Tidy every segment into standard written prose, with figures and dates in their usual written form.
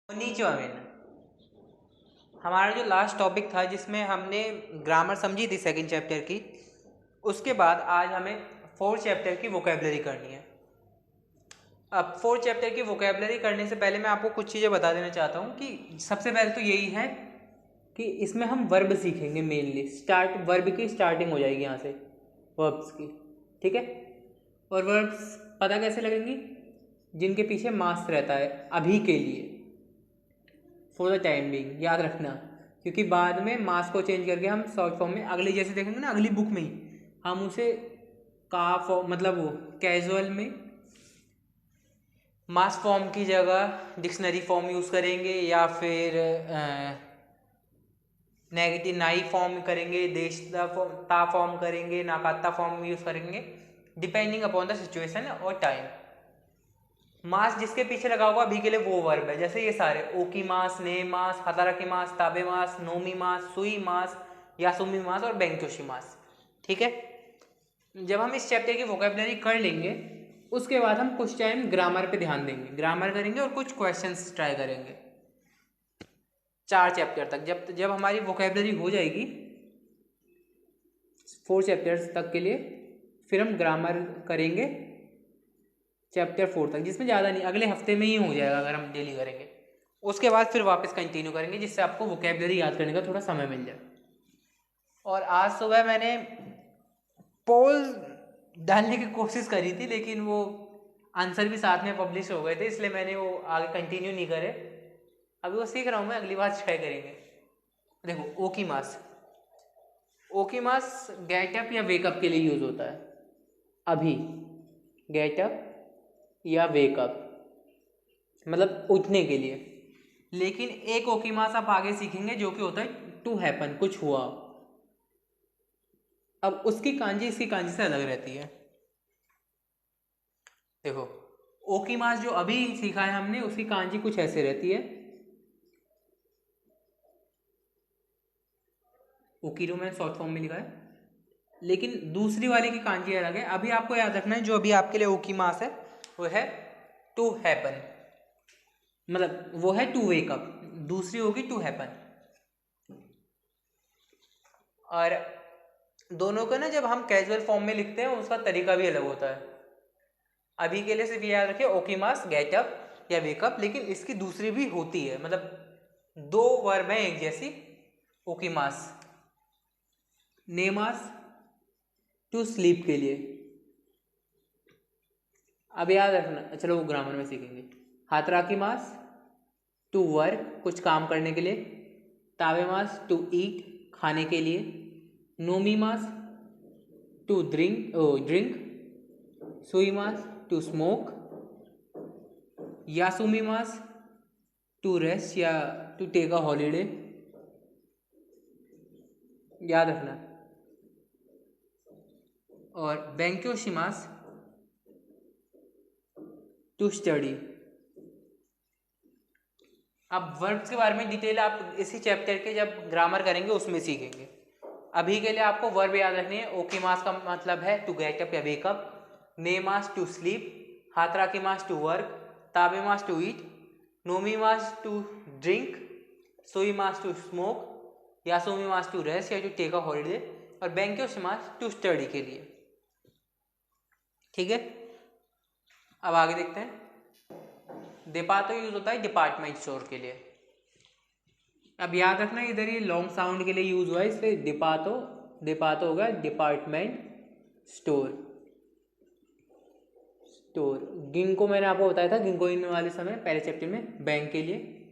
नीचवामेन हमारा जो last topic था जिसमें हमने ग्रामर समझी थी सेकंड चैप्टर की, उसके बाद आज हमें फोर्थ चैप्टर की वोकेबलरी करनी है। अब फोर्थ चैप्टर की वोकेबलरी करने से पहले मैं आपको कुछ चीज़ें बता देना चाहता हूँ कि सबसे पहले तो यही है कि इसमें हम वर्ब सीखेंगे मेनली। वर्ब की स्टार्टिंग हो जाएगी यहाँ से, वर्ब्स की, ठीक है। और वर्ब्स पता कैसे लगेंगी? जिनके पीछे मास रहता है अभी के लिए, फॉर द टाइम बिंग, याद रखना, क्योंकि बाद में मास को चेंज करके हम शॉर्ट फॉर्म में अगली जैसे देखेंगे ना, अगली बुक में ही हम उसे का फॉर्म मतलब वो कैजुअल में मास फॉर्म की जगह डिक्शनरी फॉर्म यूज़ करेंगे या फिर नेगेटिव नाई फॉर्म करेंगे, देशता फॉर्म ता फॉर्म करेंगे, नाकाता फॉर्म यूज़ करेंगे, डिपेंडिंग अपॉन द सिचुएशन और टाइम। मास जिसके पीछे लगा होगा अभी के लिए वो वर्ब है, जैसे ये सारे ओकी मास, ने मास, हताराकी मास, ताबे मास, नोमी मास, सुई मास, यासुमी मास और बेंक्योशी मास, ठीक है। जब हम इस चैप्टर की वोकेबलरी कर लेंगे उसके बाद हम कुछ टाइम ग्रामर पे ध्यान देंगे, ग्रामर करेंगे और कुछ क्वेश्चंस ट्राई करेंगे 4 चैप्टर तक। जब हमारी वोकेबलरी हो जाएगी 4 चैप्टर्स तक के लिए, फिर हम ग्रामर करेंगे चैप्टर 4 तक, जिसमें ज़्यादा नहीं, अगले हफ्ते में ही हो जाएगा अगर हम डेली करेंगे। उसके बाद फिर वापस कंटिन्यू करेंगे जिससे आपको वोकेबलरी याद करने का थोड़ा समय मिल जाए। और आज सुबह मैंने पोल डालने की कोशिश करी थी, लेकिन वो आंसर भी साथ में पब्लिश हो गए थे, इसलिए मैंने वो आगे कंटिन्यू नहीं करे। अभी वो सीख रहा हूँ मैं, अगली बार ट्राई करेंगे। देखो ओकीमास, ओकीमास गेटअप या वेकअप के लिए यूज होता है। अभी गेटअप या वेकअप मतलब उठने के लिए। लेकिन एक ओकीमास आप आगे सीखेंगे जो कि होता है टू हैपन, कुछ हुआ। अब उसकी कांजी इसकी कांजी से अलग रहती है। देखो ओकीमास जो अभी सीखा है हमने, उसकी कांजी कुछ ऐसे रहती है, ओकीरो में शॉर्ट फॉर्म में लिखा है, लेकिन दूसरी वाले की कांजी अलग है। अभी आपको याद रखना है, जो अभी आपके लिए ओकीमास है वो है टू हैपन, मतलब वो है टू वेकअप, दूसरी होगी टू हैपन। और दोनों को ना जब हम कैजुअल फॉर्म में लिखते हैं उसका तरीका भी अलग होता है। अभी के लिए सिर्फ याद रखिए ओकीमास गेटअप या वेकअप, लेकिन इसकी दूसरी भी होती है, मतलब 2 वर्ब हैं एक जैसी। ओकीमास नेमास टू स्लीप के लिए। अब याद रखना, चलो वो ग्रामर में सीखेंगे। हाथराकी मास टू वर्क, कुछ काम करने के लिए। तावे मास टू ईट, खाने के लिए। नोमी मास टू ड्रिंक। सुई मास टू स्मोक। यासुमी मास टू रेस्ट या टू टेक अ हॉलीडे, याद रखना। और बेंक्योशिमास टू स्टडी। अब वर्ब्स के बारे में डिटेल आप इसी चैप्टर के जब ग्रामर करेंगे उसमें सीखेंगे। अभी के लिए आपको वर्ब याद रखनी है। ओकीमास का मतलब है टू गेट अप या वेकअप, नेमास टू स्लीप, हाथराकीमास टू वर्क, ताबेमास टू ईट, नोमीमास टू ड्रिंक, सोईमास टू स्मोक, यासोमीमास टू रेस्ट या टू टेक अ हॉलीडे, और बेंक्योशिमास टू स्टडी के लिए, ठीक है। अब आगे देखते हैं। डिपातो यूज होता है डिपार्टमेंट स्टोर के लिए। अब याद रखना इधर ये लॉन्ग साउंड के लिए यूज हुआ है, इसलिए डिपातो, डिपातो होगा डिपार्टमेंट स्टोर। स्टोर। गिंको मैंने आपको बताया था, गिंको इन वाले समय पहले चैप्टर में, बैंक के लिए।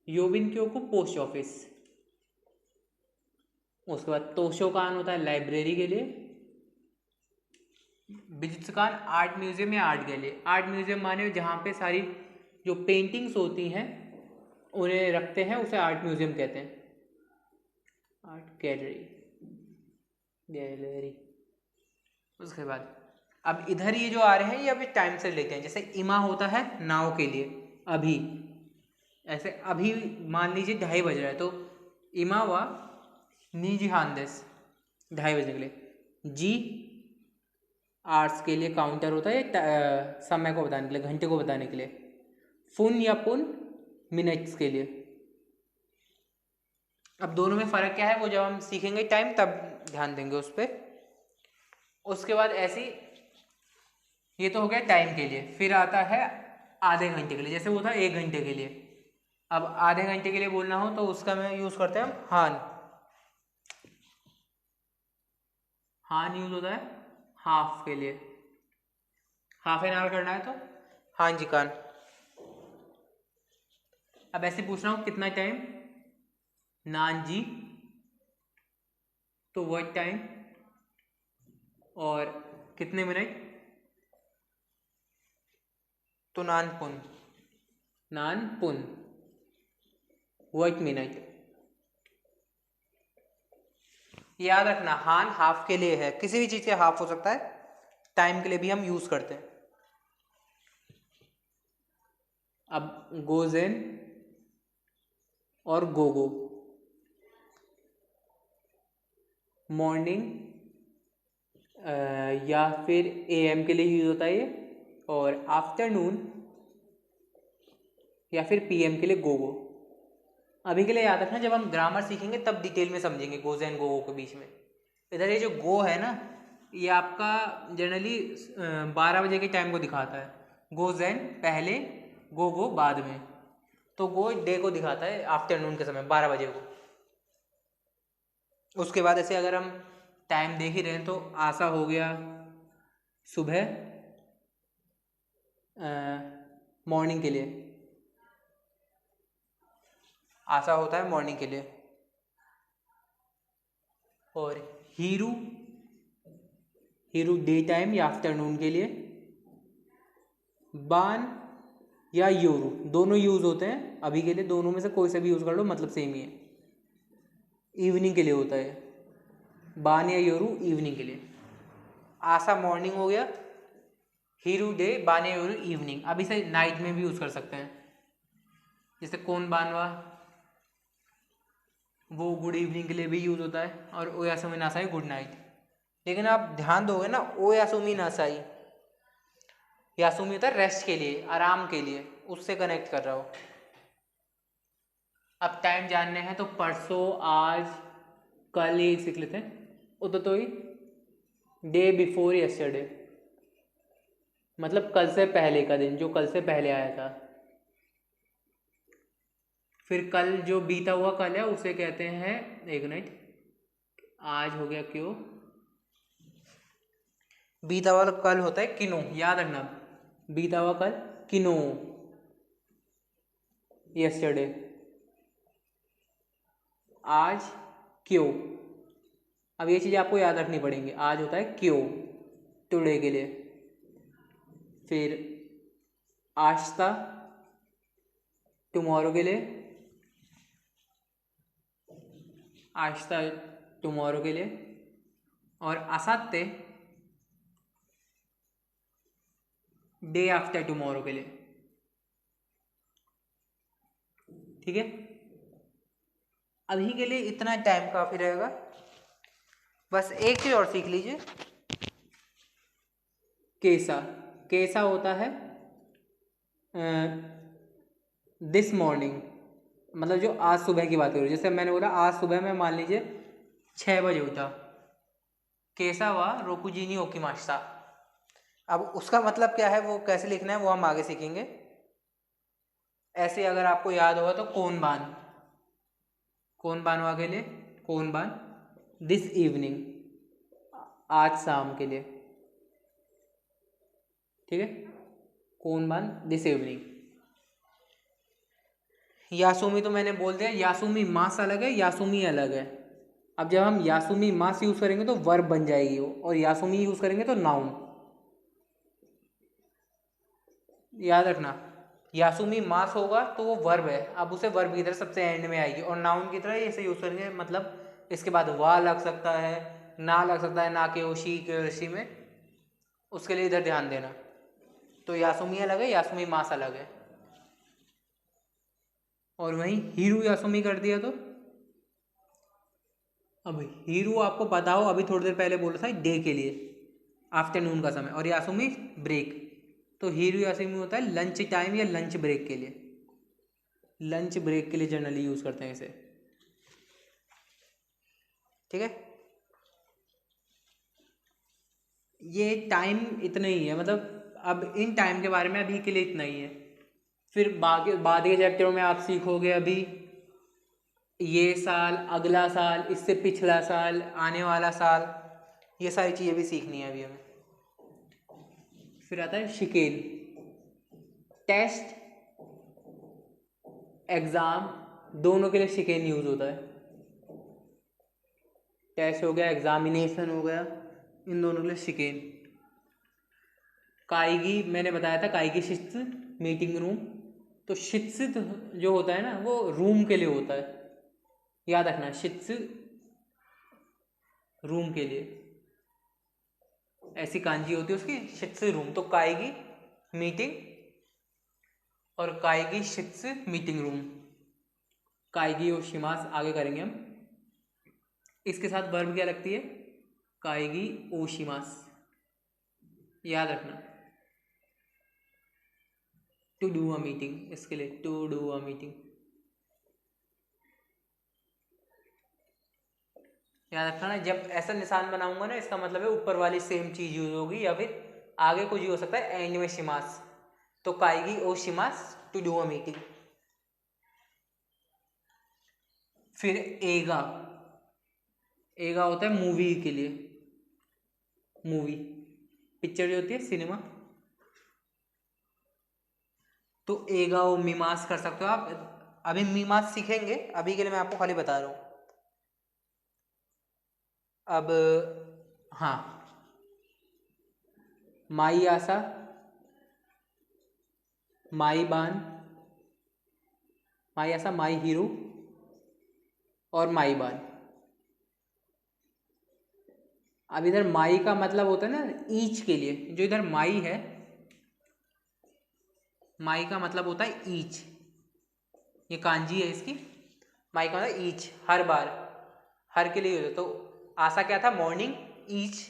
Yobin Kyoko post office. उसके बाद तोशोकान होता है लाइब्रेरी के लिए। बिजुत्सुकान आर्ट म्यूजियम या आर्ट गैलरी। आर्ट म्यूजियम माने जहाँ पे सारी जो पेंटिंग्स होती हैं उन्हें रखते हैं, उसे आर्ट म्यूजियम कहते हैं। Art gallery, gallery. उसके बाद अब इधर ये जो आ रहे हैं ये अभी टाइम से लेते हैं। जैसे इमा होता है नाव के लिए, अभी। ऐसे अभी मान लीजिए 2:30 बज रहा है तो इमा वा नीजी हानदेस, 2:30 बजने के लिए। जी आर्ट्स के लिए काउंटर होता है समय को बताने के लिए, घंटे को बताने के लिए। फुन या पुन मिनट्स के लिए। अब दोनों में फ़र्क क्या है वो जब हम सीखेंगे टाइम तब ध्यान देंगे उस पर। उसके बाद ऐसे ये तो हो गया टाइम के लिए। फिर आता है आधे घंटे के लिए, जैसे वो था 1 घंटे के लिए। अब आधे घंटे के लिए बोलना हो तो उसका मैं यूज़ करते हैं हम हान। हान यूज़ होता है हाफ के लिए, हाफ एन आवर करना है तो हाँ जी कान। अब ऐसे पूछ रहा हूँ कितना टाइम, नान जी, तो व्हाट टाइम, और कितने मिनट तो नानपुन, नानपुन व्हाट मिनट। याद रखना हान हाफ के लिए है, किसी भी चीज़ के हाफ हो सकता है, टाइम के लिए भी हम यूज़ करते हैं। अब गोजेन और गोगो, मॉर्निंग या फिर एएम के लिए यूज़ होता है ये, और आफ्टरनून या फिर पीएम के लिए गोगो। अभी के लिए याद रखना जब हम ग्रामर सीखेंगे तब डिटेल में समझेंगे गोज एंड गोगो के बीच में। इधर ये जो गो है ना ये आपका जनरली 12 बजे के टाइम को दिखाता है, गोज एंड पहले, गोगो बाद में। तो गो डे को दिखाता है आफ्टरनून के समय 12 बजे को। उसके बाद ऐसे अगर हम टाइम देख ही रहे हैं तो आशा हो गया सुबह मॉर्निंग के लिए, आशा होता है मॉर्निंग के लिए। और हीरू, हीरू डे टाइम या आफ्टरनून के लिए। बान या योरू दोनों यूज़ होते हैं अभी के लिए, दोनों में से कोई सा भी यूज़ कर लो मतलब सेम ही है। इवनिंग के लिए होता है बान या योरू, इवनिंग के लिए। आशा मॉर्निंग हो गया, हीरू डे, बान या योरू इवनिंग। अब इसे नाइट में भी यूज़ कर सकते हैं, जैसे कौन बानवा वो गुड इवनिंग के लिए भी यूज़ होता है, और ओयासुमी नासाई गुड नाइट। लेकिन आप ध्यान दोगे ना ओयासुमी नासाई, यासुमी होता है रेस्ट के लिए, आराम के लिए, उससे कनेक्ट कर रहा हो। अब टाइम जानने हैं तो परसों, आज, कल ये सीख लेते हैं। उतोतोई डे बिफोर यस्टरडे, मतलब कल से पहले का दिन, जो कल से पहले आया था। फिर कल जो बीता हुआ कल है उसे कहते हैं, एक मिनट, आज हो गया क्यों, बीता हुआ कल होता है किनो, याद रखना बीता हुआ कल किनो, यस्टरडे। आज क्यों, अब ये चीज़ें आपको याद रखनी पड़ेंगी। आज होता है क्यों टुडे के लिए। फिर आस्था टुमारो के लिए, आस्था टुमारो के लिए। और असाते डे आफ्टर टुमारो के लिए। ठीक है, अभी के लिए इतना टाइम काफ़ी रहेगा। बस एक चीज़ और सीख लीजिए, कैसा, कैसा होता है दिस मॉर्निंग, मतलब जो आज सुबह की बात करूँ। जैसे मैंने बोला आज सुबह में मान लीजिए 6 बजे उठा, कैसा वा रोकुजीनी ओकीमाश्ता। अब उसका मतलब क्या है वो कैसे लिखना है वो हम आगे सीखेंगे। ऐसे अगर आपको याद होगा तो कौन बान, कौन बानवा के लिए कौन बान, दिस इवनिंग आज शाम के लिए। ठीक है, कौन बान दिस इवनिंग। यासुमी तो मैंने बोल दिया, यासुमी मास अलग है, यासुमी अलग है। अब जब हम यासुमी मास यूज़ करेंगे तो वर्ब बन जाएगी वो, और यासुमी यूज़ करेंगे तो नाउन। याद रखना यासुमी मास होगा तो वो वर्ब है, अब उसे वर्ब की तरह सबसे एंड में आएगी, और नाउन की तरह ऐसे यूज़ करेंगे, मतलब इसके बाद वाह लग सकता है, ना लग सकता है, ना के ओ शी के शी में, उसके लिए इधर ध्यान देना। तो यासुमी अलग है, यासुमी मास अलग है। और वहीं हीरू यासुमी कर दिया तो अब हीरू आपको पता हो, अभी थोड़ी देर पहले बोला था डे के लिए, आफ्टरनून का समय, और यासुमी ब्रेक। तो हीरू यासुमी होता है लंच टाइम या लंच ब्रेक के लिए। लंच ब्रेक के लिए जनरली यूज़ करते हैं इसे, ठीक है। ये टाइम इतना ही है, मतलब अब इन टाइम के बारे में अभी के लिए इतना ही है। फिर बाद के चैप्टरों में आप सीखोगे अभी ये साल, अगला साल, इससे पिछला साल, आने वाला साल, ये सारी चीज़ें भी सीखनी है अभी हमें। फिर आता है शिकेल। टेस्ट एग्ज़ाम दोनों के लिए शिकेन यूज़ होता है। टेस्ट हो गया, एग्जामिनेशन हो गया, इन दोनों के लिए शिकेन। काइगी मैंने बताया था, काइगी शित्स मीटिंग रूम। तो शित्सित जो होता है ना वो रूम के लिए होता है, याद रखना, शित्स रूम के लिए, ऐसी कांजी होती है उसकी, शित्स रूम। तो काइगी मीटिंग और काइगी शित्स मीटिंग रूम, काइगी और शिमास आगे करेंगे हम। इसके साथ वर्ब क्या लगती है, काइगी ओशिमास, याद रखना। टू डू अ मीटिंग, इसके लिए टू डू अ मीटिंग, याद रखना ना। जब ऐसा निशान बनाऊंगा ना इसका मतलब है ऊपर वाली सेम चीज यूज होगी, या फिर आगे कुछ हो सकता है एंड में शिमास। तो काइगी ओ शिमास टू डू अ मीटिंग। फिर एगा, एगा होता है मूवी के लिए, मूवी पिक्चर जो होती है सिनेमा। तो एगा ओ मीमास कर सकते हो आप। अभी मीमास सीखेंगे, अभी के लिए मैं आपको खाली बता रहा हूँ। अब हाँ, माई आसा, माई बान, माई आसा, माई हीरो और माई बान। अब इधर माई का मतलब होता है ना ईच के लिए, जो इधर माई है, माई का मतलब होता है ईच, ये कांजी है इसकी। माई का मतलब ईच, हर बार, हर के लिए होता है। तो आशा क्या था, मॉर्निंग, ईच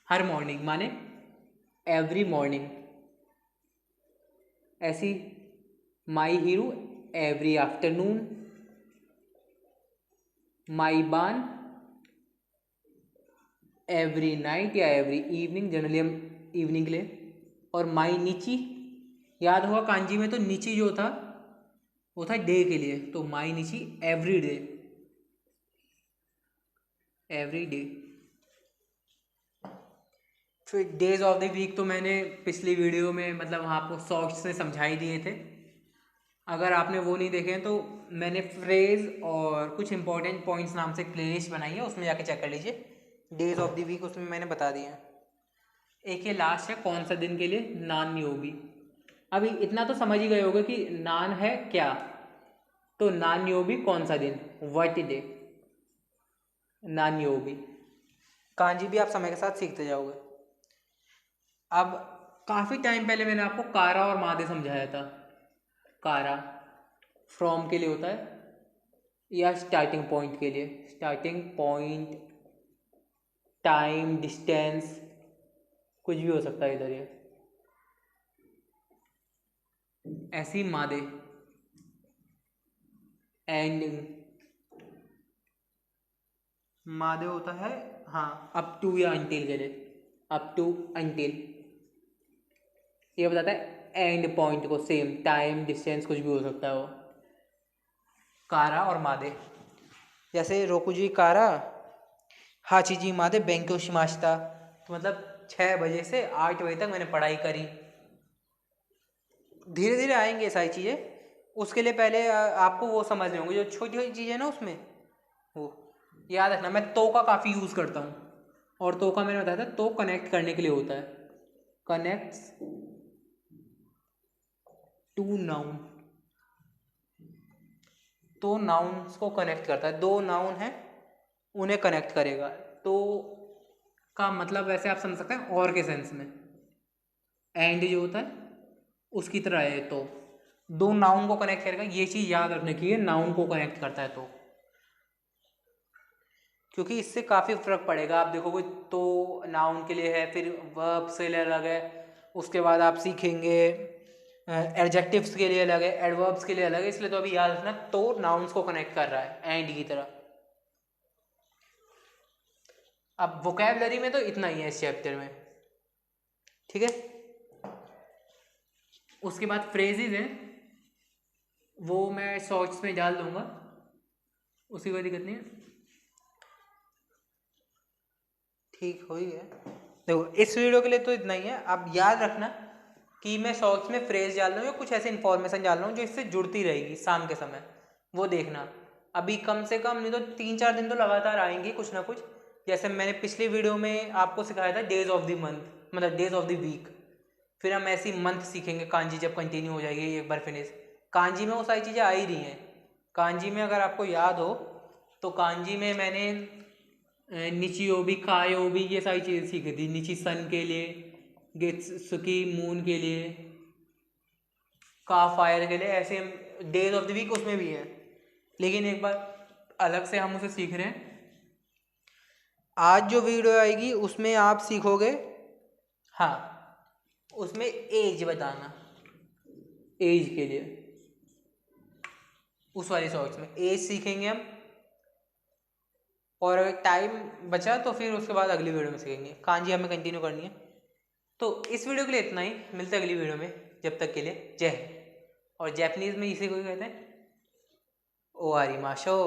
हर मॉर्निंग माने एवरी मॉर्निंग। ऐसी माई हीरो एवरी आफ्टरनून, माई बान एवरी नाइट या एवरी इवनिंग, जनरली हम इवनिंग के लिए। और माई नीची, याद होगा कांजी में तो नीची जो था वो था डे के लिए, तो माई नीची एवरी डे, एवरी डे। फिर डेज ऑफ द वीक तो मैंने पिछली वीडियो में मतलब आपको शॉर्ट्स से समझा ही दिए थे। अगर आपने वो नहीं देखे हैं तो मैंने फ्रेज और कुछ इंपॉर्टेंट पॉइंट्स नाम से प्लेलिस्ट बनाई है, उसमें जाके चेक कर लीजिए। डेज ऑफ द वीक उसमें मैंने बता दिया है। एक ये लास्ट है, कौन सा दिन के लिए, नान योगी। अभी इतना तो समझ ही गए होगे कि नान है क्या, तो नान योगी कौन सा दिन, व्हाट डे, नान योगी। कांजी भी आप समय के साथ सीखते जाओगे। अब काफ़ी टाइम पहले मैंने आपको कारा और मादे समझाया था। कारा फ्रॉम के लिए होता है या स्टार्टिंग पॉइंट के लिए, स्टार्टिंग पॉइंट, टाइम, डिस्टेंस, कुछ भी हो सकता है इधर ये। ऐसी मादे एंडिंग, मादे होता है हाँ अप टू या अंटिल के लिए, अप टू अंटिल। ये बताता है एंड पॉइंट को, सेम टाइम, डिस्टेंस, कुछ भी हो सकता है वो। कारा और मादे, जैसे रोकुजी कारा हाचीजी मादे बैंको शिमाश्ता, तो मतलब 6 बजे से 8 बजे तक मैंने पढ़ाई करी। धीरे धीरे आएंगे ये सारी चीज़ें, उसके लिए पहले आपको वो समझने होंगे जो छोटी छोटी चीज़ें ना उसमें, वो याद रखना। मैं तो का काफ़ी यूज़ करता हूँ, और तो का मैंने बताया था तो कनेक्ट करने के लिए होता है, कनेक्ट्स टू नाउन। तो नाउन्स को कनेक्ट करता है, दो नाउन है उन्हें कनेक्ट करेगा। तो का मतलब वैसे आप समझ सकते हैं और के सेंस में, एंड जो होता है उसकी तरह है। तो दो नाउन को कनेक्ट करेगा, ये चीज़ याद रखने की है, नाउन को कनेक्ट करता है तो, क्योंकि इससे काफ़ी फर्क पड़ेगा। आप देखोगे तो नाउन के लिए है, फिर वर्ब से अलग है, उसके बाद आप सीखेंगे एडजेक्टिव्स के लिए अलग है, एडवर्ब्स के लिए अलग है, इसलिए तो अभी याद रखना तो नाउन्स को कनेक्ट कर रहा है एंड की तरह। अब वोकैबलरी में तो इतना ही है इस चैप्टर में, ठीक है। उसके बाद फ्रेजेज हैं, वो मैं शॉर्ट्स में डाल दूंगा, उसकी कोई दिक्कत नहीं है। ठीक हो ही है। देखो इस वीडियो के लिए तो इतना ही है। आप याद रखना कि मैं शॉर्ट्स में फ्रेज डाल रहा हूँ या कुछ ऐसी इन्फॉर्मेशन डाल रहा हूँ जो इससे जुड़ती रहेगी शाम के समय, वो देखना। अभी कम से कम नहीं तो 3-4 दिन तो लगातार आएंगे कुछ ना कुछ। जैसे मैंने पिछली वीडियो में आपको सिखाया था डेज ऑफ द मंथ, मतलब डेज ऑफ द वीक। फिर हम ऐसी मंथ सीखेंगे कांजी जब कंटिन्यू हो जाएगी एक बार फिनिश। कांजी में वो सारी चीज़ें आ ही रही हैं। कांजी में अगर आपको याद हो तो कांजी में मैंने निचियोबी कायोबी ये सारी चीज़ें सीखी थी। निची सन के लिए, गेत्सुकी मून के लिए, का फायर के लिए, ऐसे डेज ऑफ द वीक उसमें भी है। लेकिन एक बार अलग से हम उसे सीख रहे हैं। आज जो वीडियो आएगी उसमें आप सीखोगे, हाँ उसमें एज बताना, एज के लिए उस वाली शॉर्ट्स में एज सीखेंगे हम। और अगर टाइम बचा तो फिर उसके बाद अगली वीडियो में सीखेंगे। कांजी हमें कंटिन्यू करनी है। तो इस वीडियो के लिए इतना ही, मिलते हैं अगली वीडियो में। जब तक के लिए जय हिंद। और जैपनीज में इसे कोई कहते हैं ओ आरी माशो।